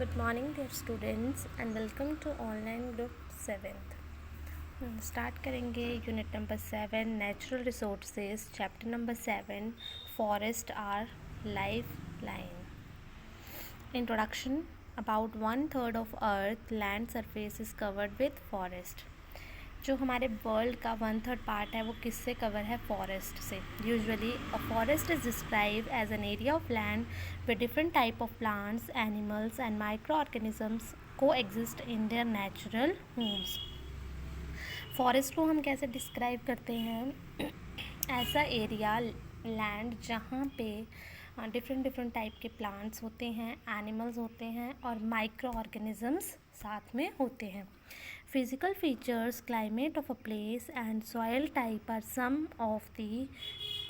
Good morning, dear students, and welcome to online group 7th. Start करेंगे unit number 7 natural resources chapter number 7 forest are life line. Introduction. About 1/3 of earth land surface is covered with forest. जो हमारे world का 1/3 part है वो किससे cover है? Forest से. Usually a forest is describe as an area of land with different type of plants, animals and micro organisms coexist in their natural homes. Forest को हम कैसे डिस्क्राइब करते हैं? ऐसा एरिया लैंड जहाँ पे डिफरेंट टाइप के plants होते हैं, एनिमल्स होते हैं और माइक्रो ऑर्गेनिजम्स साथ में होते हैं. Physical features, climate of a place and soil type are some of the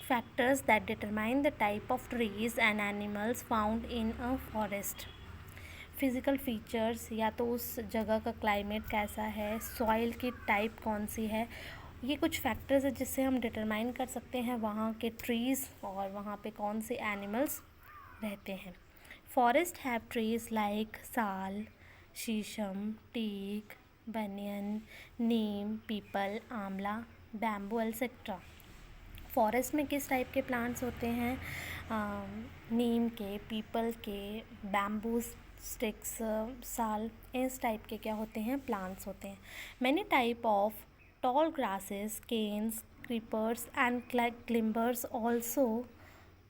factors that determine the type of trees and animals found in a forest. Physical features या तो उस जगह का क्लाइमेट कैसा है, सॉइल की टाइप कौन सी है, ये कुछ फैक्टर्स है जिससे हम डिटरमाइन कर सकते हैं वहाँ के ट्रीज़ और वहाँ पे कौन से एनिमल्स रहते हैं. फॉरेस्ट हैव ट्रीज लाइक साल, शीशम, टीक, बनियन, नीम, पीपल, आंवला, बैम्बू एटसेट्रा. फॉरेस्ट में किस टाइप के प्लांट्स होते हैं? नीम के, पीपल के, बैम्बू स्टिक्स, साल, इस टाइप के क्या होते हैं? प्लांट्स होते हैं. Many type of tall grasses, canes, creepers and climbers also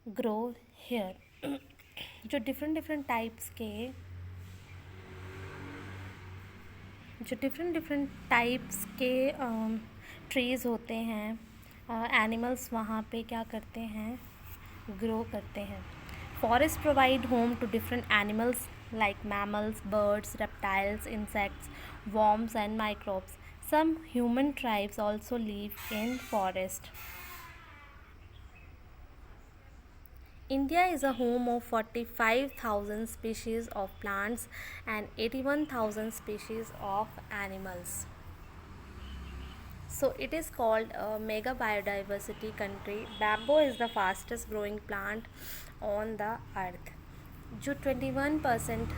grow here. जो डिफरेंट टाइप्स के ट्रीज़ होते हैं, एनिमल्स वहाँ पे क्या करते हैं? ग्रो करते हैं. Forest provide home to different animals like mammals, birds, reptiles, insects, worms and microbes. Some human tribes also live in forest. India is a home of 45,000 species of plants and 81,000 species of animals. So it is called a mega biodiversity country. Bamboo is the fastest growing plant on the earth. जो 21%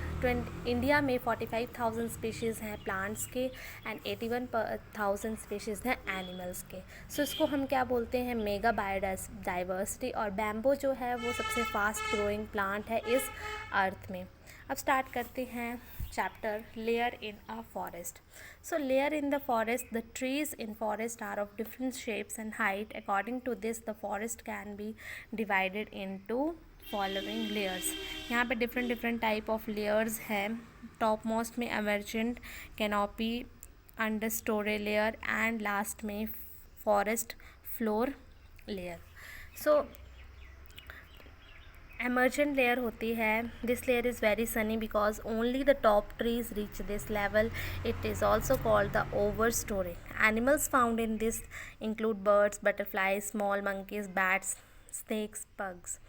India में 45,000 species हैं plants के and 81,000 species हैं animals के. सो इसको हम क्या बोलते हैं? Mega biodiversity. और बैम्बो जो है वो सबसे फास्ट ग्रोइंग प्लांट है इस अर्थ में. अब स्टार्ट करते हैं chapter layer in a forest. So layer in the forest, the trees in forest are of different shapes and height. According to this, the forest can be divided into following layers. यहाँ पे different type of layers है. Top most में emergent, canopy, under storey layer and last में forest floor layer. सो emergent layer होती है. This layer is very sunny because only the top trees reach this level. It is also called the overstory. Animals found in this include birds, butterflies, small monkeys, bats, snakes, bugs.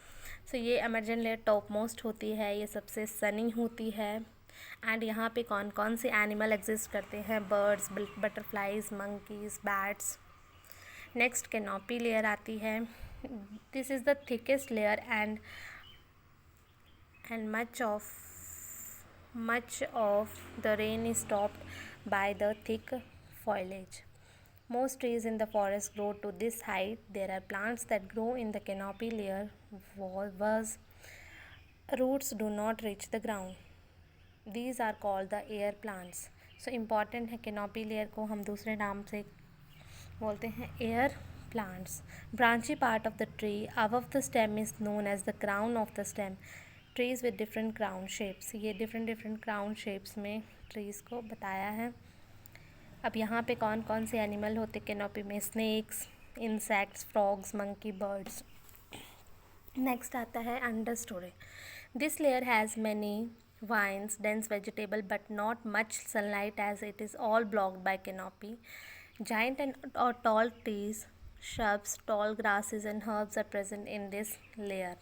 So ये emergent layer top most होती है, ये सबसे सनी होती है. And यहाँ पे कौन कौन से एनिमल एग्जिस्ट करते हैं? Birds, butterflies, monkeys, bats. Next canopy layer आती है. This is the thickest layer and much of the rain is stopped by the thick foliage. Most trees in the forest grow to this height. There are plants that grow in the canopy layer whose roots do not reach the ground. These are called the air plants. So important है, canopy layer को हम दूसरे नाम से बोलते हैं air plants. Branchy part of the tree above the stem is known as the crown of the stem. Trees with different crown shapes. ये different crown shapes में ट्रीज़ को बताया है. अब यहाँ पे कौन कौन से एनिमल होते कैनोपी में? Snakes, insects, frogs, monkey, birds. Next आता है understorey. This layer has many vines, dense vegetable but not much sunlight as it is all blocked by canopy. Giant or tall trees, shrubs, tall grasses and herbs are present in this layer.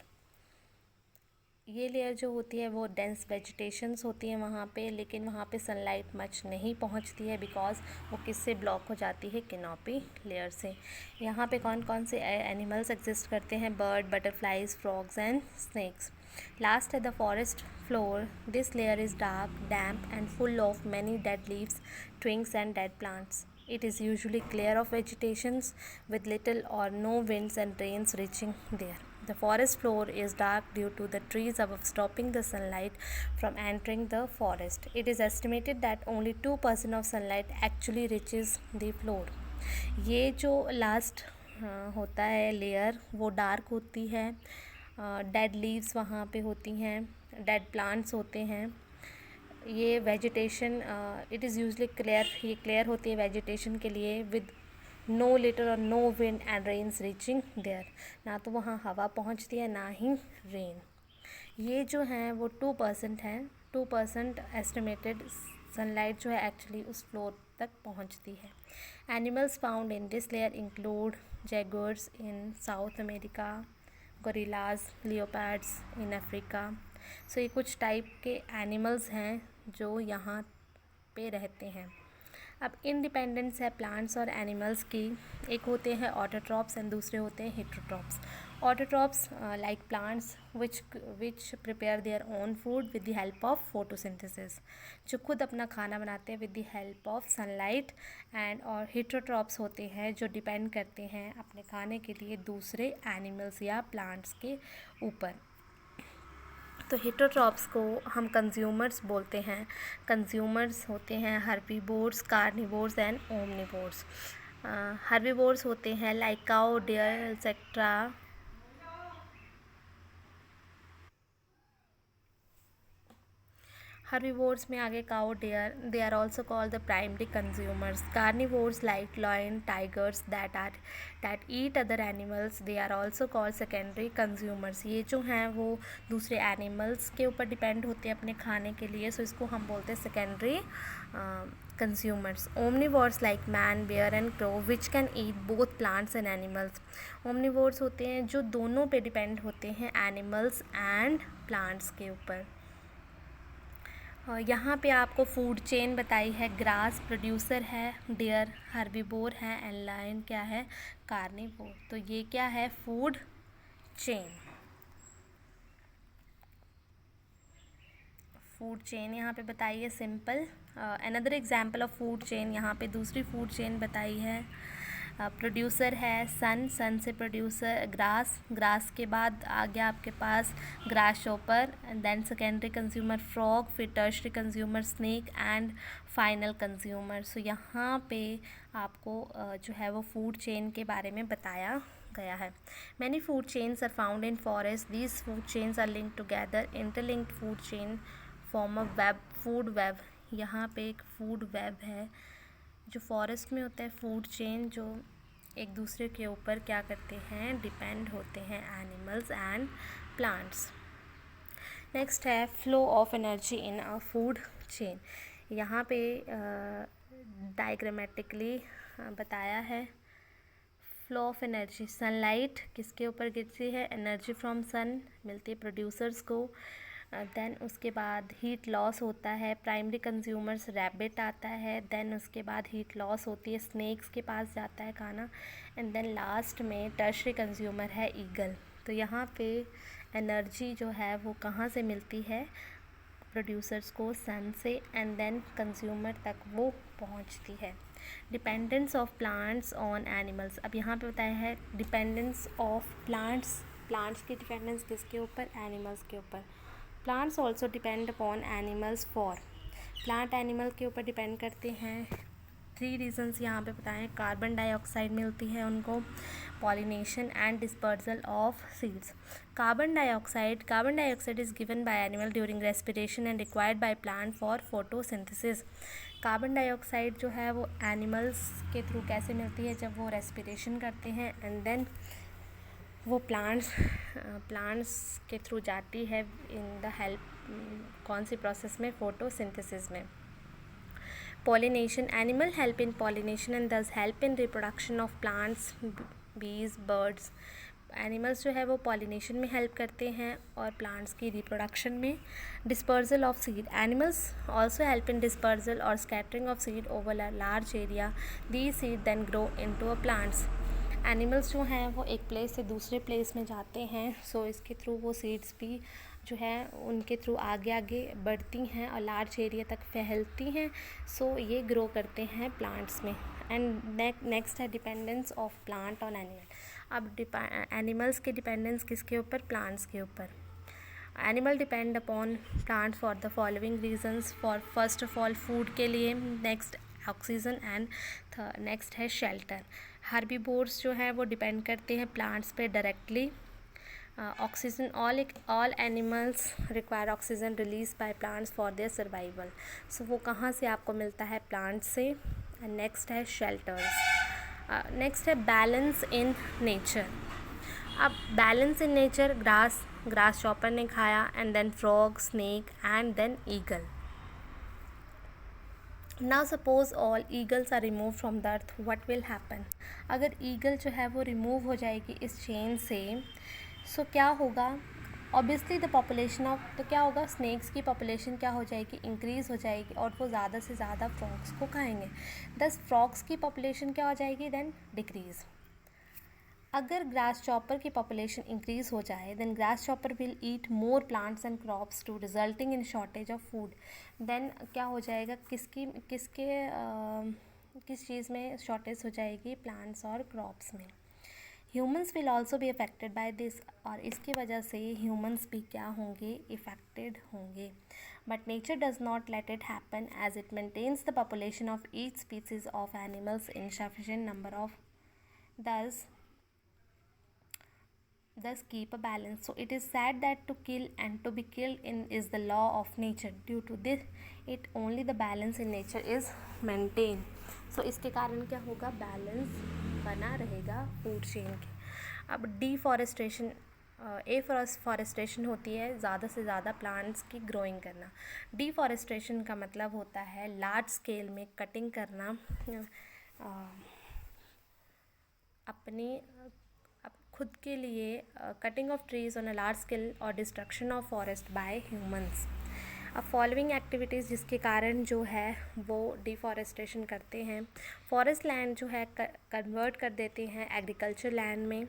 ये layer जो होती है वो dense vegetations होती है वहाँ पे, लेकिन वहाँ पे सनलाइट मच नहीं पहुँचती है बिकॉज वो किससे ब्लॉक हो जाती है? कैनोपी लेयर से. यहाँ पे कौन कौन से एनिमल्स एग्जिस्ट करते हैं? Bird, butterflies, frogs and snacks. Last at the forest floor, this layer is dark, damp, and full of many dead leaves, twigs, and dead plants. It is usually clear of vegetations with little or no winds and rains reaching there. The forest floor is dark due to the trees above stopping the sunlight from entering the forest. It is estimated that only 2% of sunlight actually reaches the floor. ये जो last होता है layer वो dark होती है, dead leaves वहाँ पे होती हैं, डेड प्लांट्स होते हैं. ये vegetation it is usually clear, ये क्लियर होती है वेजिटेशन के लिए विद नो लिटिल और no wind and rains reaching there. ना तो वहाँ हवा पहुँचती है ना ही रेन. ये जो हैं वो 2% हैं. 2% एस्टिमेटेड सनलाइट जो है एक्चुअली उस फ्लोर तक पहुँचती है. Animals found in this layer include jaguars in South America, gorillas, leopards in Africa. So ये कुछ टाइप के एनिमल्स हैं जो यहाँ पे रहते हैं. अब इंडिपेंडेंस है प्लांट्स और एनिमल्स की. एक होते हैं ऑटोट्रॉप्स एंड दूसरे होते हैं heterotrophs. Autotrophs like plants which prepare their own food with the help of photosynthesis, जो खुद अपना खाना बनाते हैं with the help of sunlight. And और हेटरोट्रॉप्स होते हैं जो डिपेंड करते हैं अपने खाने के लिए दूसरे एनिमल्स या प्लांट्स के ऊपर. तो हेटरोट्रॉप्स को हम कंज्यूमर्स बोलते हैं. कंज्यूमर्स होते हैं herbivores, carnivores and omnivores. Herbivores होते हैं like cow, deer etcetera. Herbivores में आगे cow, deer, they are also called the primary consumers. Carnivores like lion, tigers that eat other animals, they are also called secondary consumers. ये जो हैं वो दूसरे animals के ऊपर depend होते हैं अपने खाने के लिए, so इसको हम बोलते हैं secondary consumers. Omnivores like man, bear and crow which can eat both plants and animals. Omnivores होते हैं जो दोनों पे depend होते हैं animals and plants के ऊपर. यहाँ पे आपको फूड चेन बताई है. ग्रास प्रोड्यूसर है, डियर हर्बीवोर है एंड लायन क्या है, कार्निवोर. तो ये क्या है, फूड चेन. फूड चेन यहाँ पे बताई है simple. Another example of food chain, यहाँ पे दूसरी फूड चेन बताई है. प्रोड्यूसर है सन से प्रोड्यूसर ग्रास के बाद आ गया आपके पास grasshopper, then secondary consumer frog, फिर tertiary consumer snake and final consumer. So यहाँ पे आपको जो है वो फूड चेन के बारे में बताया गया है. Many food chains are found in forest. These food chains are linked together. Interlinked food chain form a web, food web. यहाँ पे एक फूड वेब है जो फॉरेस्ट में होता है. फूड चेन जो एक दूसरे के ऊपर क्या करते हैं, डिपेंड होते हैं एनिमल्स एंड प्लांट्स. नेक्स्ट है flow of energy in a food chain. यहाँ पे डायग्रामेटिकली बताया है फ्लो ऑफ एनर्जी. सनलाइट किसके ऊपर गिरती है, एनर्जी फ्रॉम सन मिलती है प्रोड्यूसर्स को. देन उसके बाद हीट लॉस होता है, प्राइमरी कंज्यूमर्स रैबिट आता है. देन उसके बाद हीट लॉस होती है, स्नेक्स के पास जाता है खाना. एंड देन लास्ट में टर्शरी कंज्यूमर है ईगल. तो यहाँ पे एनर्जी जो है वो कहाँ से मिलती है, प्रोड्यूसर्स को सन से, एंड देन कंज्यूमर तक वो पहुँचती है. Dependence of plants on animals. अब यहाँ पे बताया है डिपेंडेंस ऑफ प्लांट्स की डिपेंडेंस किसके ऊपर, एनिमल्स के ऊपर. Plants also depend upon animals for. Plant animal के ऊपर डिपेंड करते हैं. 3 रीजन्स यहाँ पे बताएं. कार्बन डाइऑक्साइड मिलती है उनको, pollination and dispersal of seeds. Carbon dioxide is given by animal during respiration and required by plant for photosynthesis. Carbon dioxide जो है वो एनिमल्स के थ्रू कैसे मिलती है, जब वो रेस्पिरेशन करते हैं एंड देन वो प्लांट्स के थ्रू जाती है इन द हेल्प कौन सी प्रोसेस में, फोटोसिंथेसिस में. Pollination, animal help in pollination and these help in reproduction of plants, bees, birds. Animals जो है वो पॉलिनेशन में हेल्प करते हैं और प्लांट्स की रिप्रोडक्शन में. Dispersal of seed, animals also help in dispersal और scattering of seed over a large area. These seed then grow into a plants. Animals जो हैं वो एक प्लेस से दूसरे प्लेस में जाते हैं, सो इसके थ्रू वो सीड्स भी जो है उनके थ्रू आगे आगे बढ़ती हैं और लार्ज एरिया तक फैलती हैं, सो ये ग्रो करते हैं प्लांट्स में। एंड नेक्स्ट है dependence of plant on animal. अब एनिमल्स के डिपेंडेंस किसके ऊपर? प्लांट्स के ऊपर। Animal depend upon plant for the following reasons. For first of all food के लिए, नेक्स्ट ऑक्सीजन, एंड नेक्स्ट है शेल्टर। हर्बीवोर्स जो है वो डिपेंड करते हैं प्लांट्स पे directly. Oxygen, all animals require oxygen release by plants for their survival. So वो कहाँ से आपको मिलता है? प्लांट से। एंड नेक्स्ट है शेल्टर्स। नेक्स्ट है बैलेंस इन नेचर। अब balance in nature, grasshopper ने खाया, and then frog, snake, and then eagle. Now suppose all eagles are remove from the earth, what will happen? अगर eagle जो है वो remove हो जाएगी इस चेन से, सो क्या होगा? ऑब्वियसली द पॉपुलेशन ऑफ, तो क्या होगा? स्नेक्स की पॉपुलेशन क्या हो जाएगी? इंक्रीज़ हो जाएगी, और वो ज़्यादा से ज़्यादा फ्रॉग्स को खाएंगे। दस फ्रॉग्स की पॉपुलेशन क्या हो जाएगी? Then decrease. अगर ग्रास चॉपर की पॉपुलेशन इंक्रीज हो जाए, then grasshopper will eat more plants and crops to resulting in shortage of food. Then क्या हो जाएगा? किस चीज़ में शॉर्टेज हो जाएगी? प्लांट्स और क्रॉप्स में। Humans will also be affected by this, और इसकी वजह से ह्यूमन्स भी क्या होंगे? इफेक्टेड होंगे। But nature does not let it happen, as it maintains the population of each species of animals in sufficient number of, thus keep a balance. So it is said that to kill and to be killed in is the law of nature. Due to this, it only the balance in nature is maintained. So इसके कारण क्या होगा? Balance बना रहेगा food chain के। अब deforestation, afforestation होती है ज़्यादा से ज़्यादा प्लांट्स की ग्रोइंग करना। डिफॉरेस्टेशन का मतलब होता है लार्ज स्केल में कटिंग करना, अपनी खुद के लिए, cutting of trees on a large scale और destruction of forest by humans. अब फॉलोइंग एक्टिविटीज़ जिसके कारण जो है वो डिफॉरेस्टेशन करते हैं। फॉरेस्ट लैंड जो है कन्वर्ट कर देते हैं एग्रीकल्चर लैंड में।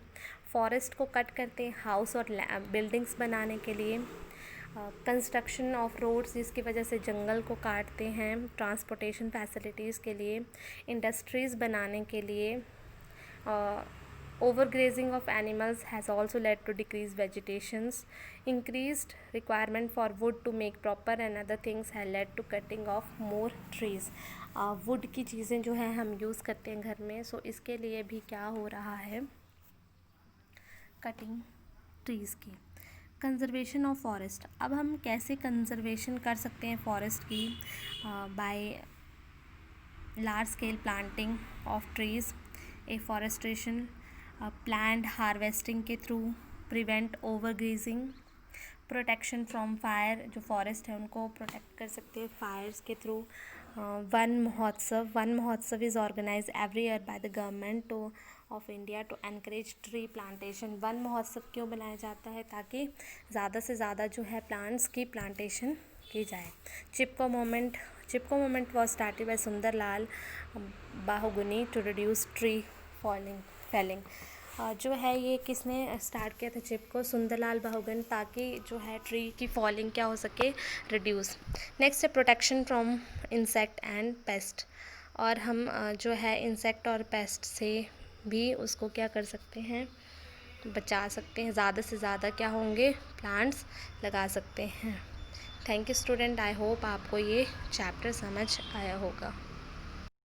फॉरेस्ट को कट करते हैं हाउस और बिल्डिंग्स बनाने के लिए। कंस्ट्रक्शन ऑफ रोड्स जिसकी वजह से जंगल को काटते हैं ट्रांसपोर्टेशन फैसिलिटीज़ के लिए, इंडस्ट्रीज़ बनाने के लिए। Overgrazing of animals has also led to decreased vegetations. Increased requirement for wood to make proper and other things have led to cutting of more trees. wood की चीज़ें जो है हम यूज़ करते हैं घर में, सो इसके लिए भी क्या हो रहा है? कटिंग ट्रीज़ की। Conservation of forest. अब हम कैसे कंजर्वेशन कर सकते हैं फॉरेस्ट की? By large scale planting of trees, afforestation, plant harvesting के through, prevent overgrazing, protection from fire, जो फॉरेस्ट है उनको प्रोटेक्ट कर सकते हैं फायर्स के through. Van Mahotsav is organise every year by the government of India to encourage tree plantation. Van Mahotsav क्यों बनाया जाता है? ताकि ज़्यादा से ज़्यादा जो है प्लांट्स की प्लांटेशन की जाए। Chipko movement was started by Sunderlal Bahuguna to reduce tree felling. जो है ये किसने स्टार्ट किया था? चिपको, सुंदरलाल बहुगुन, ताकि जो है ट्री की फॉलिंग क्या हो सके? रिड्यूस। नेक्स्ट है protection from insect and paste, और हम जो है इंसेक्ट और पेस्ट से भी उसको क्या कर सकते हैं? बचा सकते हैं। ज़्यादा से ज़्यादा क्या होंगे? प्लांट्स लगा सकते हैं। Thank you student, I hope आपको ये चैप्टर समझ आया होगा।